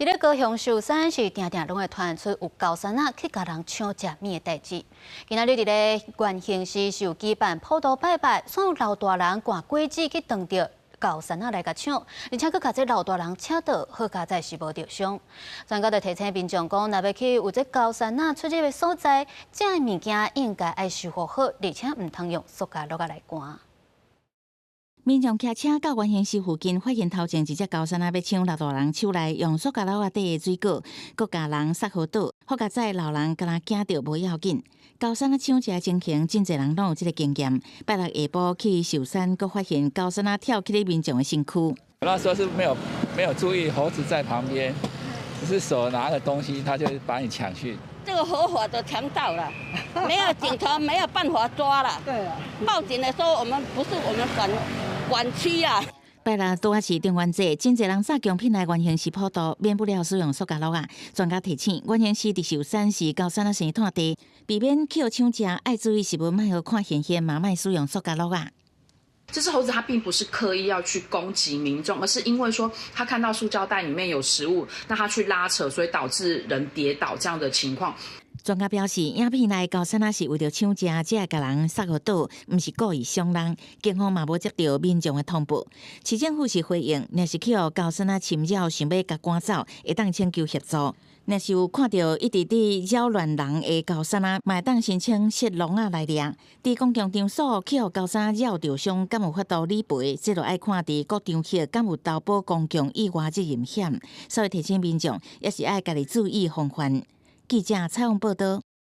伫咧高雄寿山是定定拢会传出有高山仔去甲人抢食物的代志。今仔日伫咧县兴市是有举办普渡拜拜，所有老大人赶果子去当着高山仔来甲抢，而且佫甲这老大人请倒，好佳在是无着伤。专家就提醒民众讲，若要去有这高山仔出入的所在，这物件应该爱修复好，而且唔通用塑胶落来赶。 民众骑车到原兴市附近，发现头前一只高山仔要抢老大人手内用塑胶袋啊底的水果，佮甲人杀好倒。好佳在老人敢若惊到无要紧。高山仔抢食的情形，真侪人拢有这个经验。拜六下晡去寿山，佮发现高山仔跳起咧民众的身躯。那时候是没有注意猴子在旁边，只是手拿个东西，他就把你抢去。 这个合法的强盗了，没有警察没有办法抓了。对啊，报警的时候我们不是我们管区啊。拜六拄啊是中元节，真侪人撒贡品来原兴市普渡，免不了使用塑胶袋啊。专家提醒，原兴市伫寿山是高山仔生态地，避免去抢食，爱注意食物莫互看现现，嘛莫使用塑胶袋啊。 这只猴子它并不是刻意要去攻击民众，而是因为说它看到塑胶袋里面有食物，那它去拉扯，所以导致人跌倒这样的情况。专家表示，影片内高山仔是为着抢食，才会甲人杀互倒，毋是故意伤人。警方嘛无接到民众的通报，市政府是回应，若是去互高山仔侵扰，想要甲赶走，会当请求协助。 若是有看到一直伫扰乱人的高山仔，嘛会当申请摄笼仔来掠。伫公共场所去互高山仔扰着伤，敢有法度理赔？这就爱看伫各场合敢有投保公共意外责任险。所以提醒民众，也是爱家己注意防范。记者采访报道。